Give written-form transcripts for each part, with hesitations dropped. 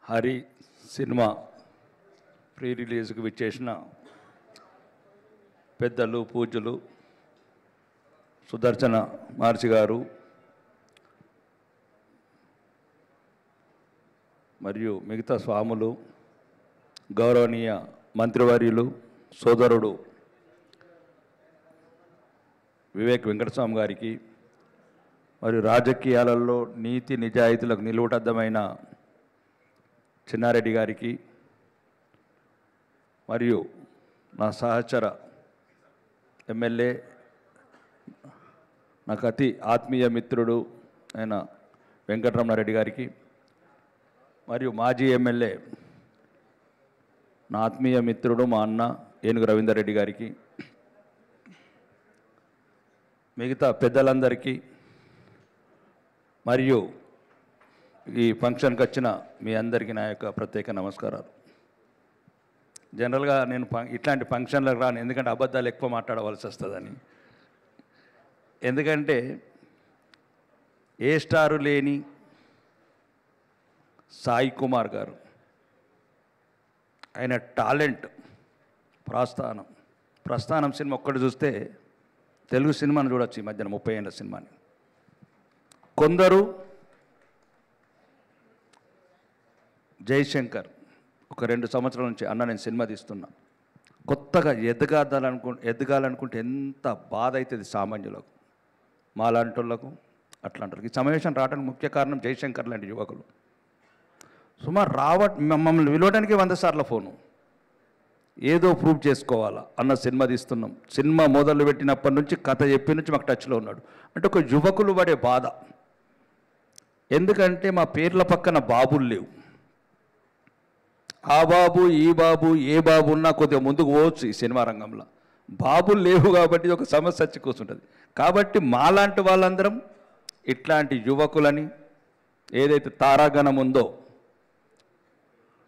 Hari cinema pre రిలీజ్కి విచ్చేసిన పెద్దలు పూజ్యులు సుదర్శన మార్చి గారు మరియు మిగతా స్వాములు, గౌరవనీయ మంత్రివర్యులు, సోదరుడు వివేక్ వెంకటస్వామి గారికి, మరియు రాజకీయాలలో నీతి నిజాయితీలకు నిలువుటద్దమైన చిన్నారెడ్డి గారికి, మరియు నా సహచర ఎమ్మెల్యే, నాకు అతి ఆత్మీయ మిత్రుడు అయిన వెంకటరమణారెడ్డి గారికి, మరియు మాజీ ఎమ్మెల్యే నా ఆత్మీయ మిత్రుడు మా అన్న ఏనుగు రవీందర్ రెడ్డి గారికి, మిగతా పెద్దలందరికీ, మరియు ఈ ఫంక్షన్కి వచ్చిన మీ అందరికీ నా యొక్క ప్రత్యేక నమస్కారాలు. జనరల్గా నేను ఇట్లాంటి ఫంక్షన్లకు రాను, ఎందుకంటే అబద్ధాలు ఎక్కువ మాట్లాడవలసి వస్తుందని. ఎందుకంటే ఏ స్టారు లేని సాయి కుమార్ గారు, ఆయన టాలెంట్, ప్రస్థానం సినిమా ఒక్కటి చూస్తే తెలుగు సినిమాను చూడొచ్చు. ఈ మధ్యన 30 ఏళ్ళ సినిమాని. కొందరు జయశంకర్ ఒక 2 సంవత్సరాల నుంచి అన్న నేను సినిమా తీస్తున్నా, కొత్తగా ఎదగాలనుకుంటే ఎంత బాధ అవుతుంది సామాన్యులకు, మాలాంటి వాళ్ళకు, అట్లాంటి ఈ సమావేశం రావడానికి ముఖ్య కారణం జయశంకర్ లాంటి యువకులు. సుమారు మమ్మల్ని విలువడానికి 100 సార్లు ఫోను, ఏదో ప్రూవ్ చేసుకోవాలా అన్న సినిమా తీస్తున్నాం. సినిమా మొదలు పెట్టినప్పటి నుంచి కథ చెప్పి నుంచి మాకు టచ్లో ఉన్నాడు. అంటే ఒక యువకులు పడే బాధ. ఎందుకంటే మా పేర్ల పక్కన బాబులు లేవు. ఆ బాబు ఈ బాబు ఏ బాబు ఉన్నా కొద్దిగా ముందుకు పోవచ్చు ఈ సినిమా రంగంలో. బాబులు లేవు కాబట్టి ఒక సమస్య వచ్చి కూర్చుంటుంది. కాబట్టి మాలాంటి వాళ్ళందరం ఇట్లాంటి యువకులని, ఏదైతే తారాగణం ఉందో,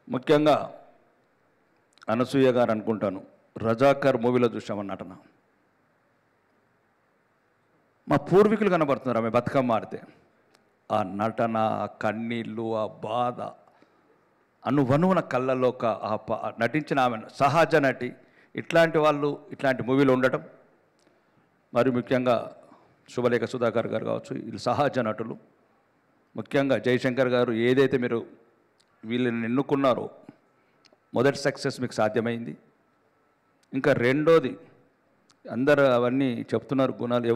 ముఖ్యంగా అనసూయ గారు అనుకుంటాను, రజాకర్ మూవీలో చూసామన్న నటన. మా పూర్వీకులు కనబడుతున్నారు ఆమె బతుకమ్మ ఆడితే. ఆ నటన, ఆ కన్నీళ్ళు, ఆ బాధ, అనువనువున కళ్ళలో నటించిన ఆమె సహజ నటి. ఇట్లాంటి వాళ్ళు ఇట్లాంటి మూవీలో ఉండటం, మరి ముఖ్యంగా శుభలేఖ సుధాకర్ గారు కావచ్చు, వీళ్ళు సహజ నటులు. ముఖ్యంగా జయశంకర్ గారు, ఏదైతే మీరు వీళ్ళని ఎన్నుకున్నారో మొదటి సక్సెస్ మీకు సాధ్యమైంది. ఇంకా రెండోది, అందరు అవన్నీ చెప్తున్నారు గుణాలు,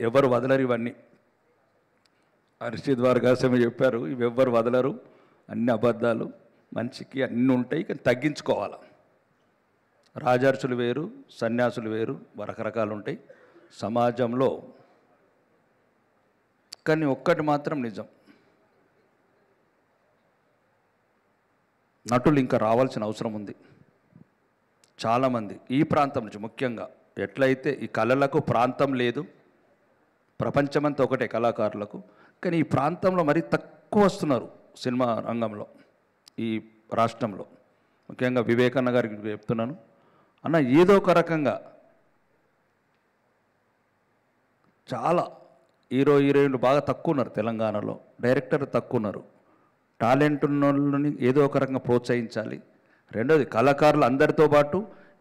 ఎవరు వదలరు ఇవన్నీ. అరిషద్ వారగాసమే చెప్పారు, ఇవి ఎవ్వరు వదలరు, అన్ని అబద్ధాలు, మనిషికి అన్నీ ఉంటాయి, కానీ తగ్గించుకోవాలి. రాజర్షులు వేరు, సన్యాసులు వేరు, రకరకాలు ఉంటాయి సమాజంలో. కానీ ఒక్కటి మాత్రం నిజం, నటులు ఇంకా రావాల్సిన అవసరం ఉంది. చాలామంది ఈ ప్రాంతం నుంచి, ముఖ్యంగా ఎట్లయితే ఈ కళలకు ప్రాంతం లేదు, ప్రపంచమంతా ఒకటే కళాకారులకు, కానీ ఈ ప్రాంతంలో మరీ తక్కువ వస్తున్నారు సినిమా రంగంలో ఈ రాష్ట్రంలో. ముఖ్యంగా వివేకన్న గారికి చెప్తున్నాను, అన్న ఏదో ఒక రకంగా చాలా హీరోయిన్లు బాగా తక్కువ ఉన్నారు తెలంగాణలో, డైరెక్టర్లు తక్కువ ఉన్నారు. టాలెంట్ ఉన్న వాళ్ళని ఏదో ఒక రకంగా ప్రోత్సహించాలి. రెండోది, కళాకారులు అందరితో పాటు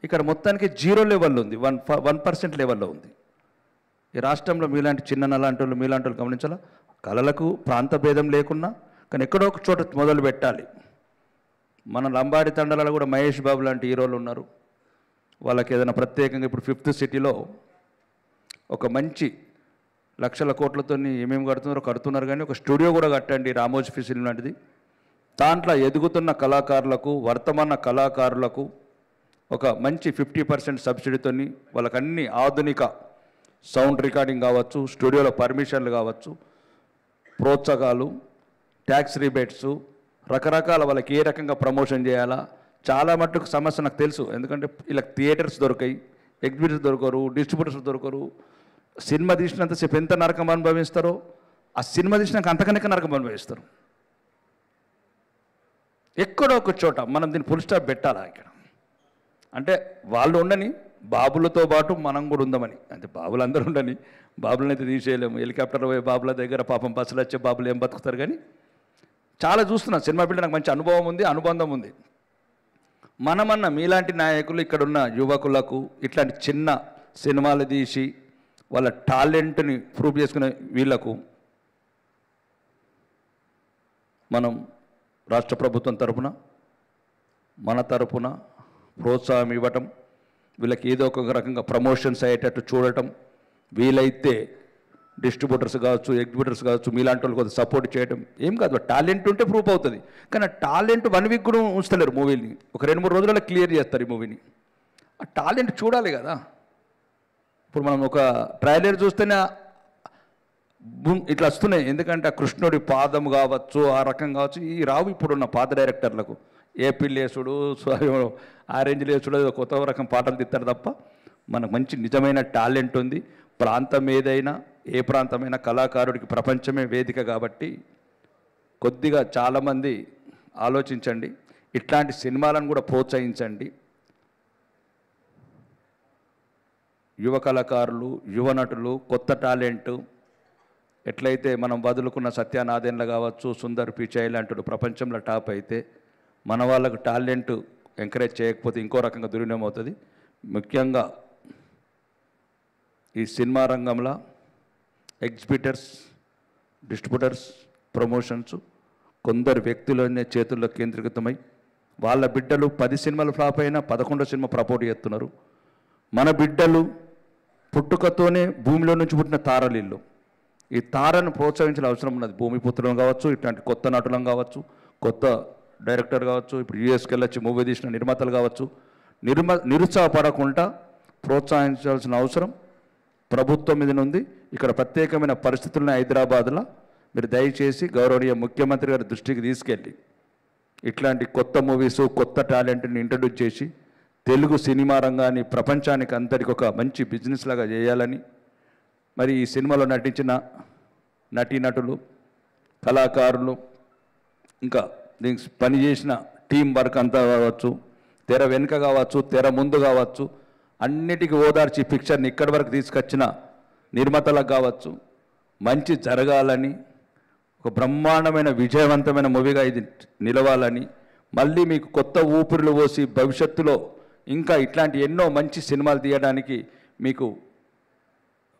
ఇక్కడ మొత్తానికి 0 లెవెల్లో ఉంది, 1% లెవెల్లో ఉంది ఈ రాష్ట్రంలో. మీలాంటి చిన్నలాంటి వాళ్ళు, మీలాంటి వాళ్ళు గమనించాలా. కళలకు ప్రాంత భేదం లేకున్నా, కానీ ఎక్కడో ఒక చోట మొదలు పెట్టాలి. మన లంబాడి తండలలో కూడా మహేష్ బాబు లాంటి హీరోలు ఉన్నారు. వాళ్ళకి ఏదైనా ప్రత్యేకంగా ఇప్పుడు 5th సిటీలో ఒక మంచి లక్షల కోట్లతో ఏమేమి కడుతున్నారు, కానీ ఒక స్టూడియో కూడా కట్టండి, రామోజీ ఫిల్మ్ లాంటిది. దాంట్లో ఎదుగుతున్న కళాకారులకు, వర్తమాన కళాకారులకు ఒక మంచి 50% సబ్సిడీతో వాళ్ళకి అన్ని ఆధునిక సౌండ్ రికార్డింగ్ కావచ్చు, స్టూడియోలో పర్మిషన్లు కావచ్చు, ప్రోత్సాహాలు, ట్యాక్స్ రిబేట్స్, రకరకాల వాళ్ళకి ఏ రకంగా ప్రమోషన్ చేయాలా. చాలా మట్టుకు సమస్య నాకు తెలుసు, ఎందుకంటే ఇలా థియేటర్స్ దొరకాయి, ఎగ్జిబిటర్స్ దొరకరు, డిస్ట్రిబ్యూటర్స్ దొరకరు. సినిమా తీసినంతసేపు ఎంత నరకం అనుభవిస్తారో, ఆ సినిమా తీసినాక అంతకనక నరకం అనుభవిస్తారు. ఎక్కడో ఒక చోట మనం దీన్ని ఫుల్ స్టాప్ పెట్టాలా ఇక్కడ. అంటే వాళ్ళు ఉండని, బాబులతో పాటు మనం కూడా ఉందామని. అంటే బాబులు అందరూ ఉండని, బాబులను అయితే తీసేయలేము. హెలికాప్టర్లో పోయే బాబుల దగ్గర పాపం బస్సులు వచ్చే బాబులు ఏం బతుకుతారు. కానీ చాలా చూస్తున్నాను సినిమా ఫీల్డ్, నాకు మంచి అనుభవం ఉంది, అనుబంధం ఉంది. మనమన్న మీలాంటి నాయకులు ఇక్కడున్న యువకులకు ఇట్లాంటి చిన్న సినిమాలు తీసి వాళ్ళ టాలెంట్ని ప్రూవ్ చేసుకునే వీళ్లకు మనం రాష్ట్ర ప్రభుత్వం తరపున మన తరపున ప్రోత్సాహం ఇవ్వటం, వీళ్ళకి ఏదో ఒక రకంగా ప్రమోషన్స్ అయ్యేటట్టు చూడటం, వీలైతే డిస్ట్రిబ్యూటర్స్ కావచ్చు, ఎగ్జిబ్యూటర్స్ కావచ్చు, మీలాంటి వాళ్ళు కొద్దిగా సపోర్ట్ చేయడం. ఏం కాదు, టాలెంట్ ఉంటే ప్రూఫ్ అవుతుంది. కానీ ఆ టాలెంట్ 1 వీక్ కూడా ఉంచలేరు మూవీని, ఒక 2-3 రోజులలో క్లియర్ చేస్తారు ఈ మూవీని. ఆ టాలెంట్ చూడాలి కదా. ఇప్పుడు మనం ఒక ట్రైలర్ చూస్తేనే ఇట్లా వస్తున్నాయి, ఎందుకంటే ఆ కృష్ణుడి పాదం కావచ్చు, ఆ రకం కావచ్చు, ఈ రావు ఇప్పుడున్న పాత డైరెక్టర్లకు. ఏపీ లేసుడు, ఆరెంజ్ లేసుడు, కొత్త రకం పాటలు తిత్తారు తప్ప మనకు మంచి నిజమైన టాలెంట్ ఉంది. ప్రాంతం ఏదైనా, ఏ ప్రాంతమైనా కళాకారుడికి ప్రపంచమే వేదిక కాబట్టి కొద్దిగా చాలామంది ఆలోచించండి, ఇట్లాంటి సినిమాలను కూడా ప్రోత్సహించండి. యువ కళాకారులు, యువ నటులు, కొత్త టాలెంటు ఎట్లయితే మనం వదులుకున్న సత్యానాథేన్లు కావచ్చు, సుందర్ పిచాయ్ లాంటి ప్రపంచంలో టాప్ అయితే మన వాళ్ళకు టాలెంట్ ఎంకరేజ్ చేయకపోతే ఇంకో రకంగా దుర్వినియోగం అవుతుంది. ముఖ్యంగా ఈ సినిమా రంగంలో ఎగ్జిబిటర్స్, డిస్ట్రిబ్యూటర్స్, ప్రమోషన్స్ కొందరు వ్యక్తులనే చేతుల్లో కేంద్రీకృతమై వాళ్ళ బిడ్డలు 10 సినిమాలు ఫ్లాప్ అయినా 11వ సినిమా ప్రపోర్ట్ చేస్తున్నారు. మన బిడ్డలు పుట్టుకతోనే భూమిలో నుంచి పుట్టిన తారలిల్లు. ఈ తారను ప్రోత్సహించిన అవసరం ఉన్నది. భూమిపుత్రులం కావచ్చు, ఇట్లాంటి కొత్త నటులం కావచ్చు, కొత్త డైరెక్టర్ కావచ్చు, ఇప్పుడు యూఎస్కి వెళ్ళొచ్చి మూవీ తీసిన నిర్మాతలు కావచ్చు, నిరుత్సాహపడకుండా ప్రోత్సహించాల్సిన అవసరం ప్రభుత్వం మీద ఉంది. ఇక్కడ ప్రత్యేకమైన పరిస్థితులను హైదరాబాద్లో మీరు దయచేసి గౌరవనీయ ముఖ్యమంత్రి గారి దృష్టికి తీసుకెళ్ళి ఇట్లాంటి కొత్త మూవీస్, కొత్త టాలెంట్ని ఇంట్రడ్యూస్ చేసి తెలుగు సినిమా రంగాన్ని ప్రపంచానికి అందరికీ ఒక మంచి బిజినెస్ లాగా చేయాలని, మరి ఈ సినిమాలో నటించిన నటీనటులు, కళాకారులు, ఇంకా దీనికి పనిచేసిన టీం వర్క్ అంతా కావచ్చు, తెర వెనుక కావచ్చు, తెర ముందు కావచ్చు, అన్నిటికీ ఓదార్చి పిక్చర్ని ఇక్కడి వరకు తీసుకొచ్చిన నిర్మాతలకు కావచ్చు, మంచి జరగాలని, ఒక బ్రహ్మాండమైన విజయవంతమైన మూవీగా ఇది నిలవాలని, మళ్ళీ మీకు కొత్త ఊపిరులు పోసి భవిష్యత్తులో ఇంకా ఇట్లాంటి ఎన్నో మంచి సినిమాలు తీయడానికి మీకు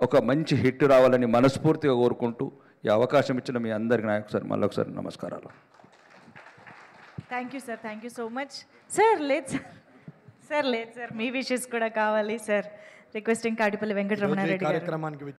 ఒక మంచి హిట్ రావాలని మనస్ఫూర్తిగా కోరుకుంటూ ఈ అవకాశం ఇచ్చిన మీ అందరికీ నా ఒకసారి మళ్ళొకసారి నమస్కారాలు. Thank you sir, thank you so much sir. లేదు సార్, మీ విషెస్ కూడా కావాలి సార్. రిక్వెస్టింగ్ కాటిపల్లి వెంకటరమణారెడ్డి గారు.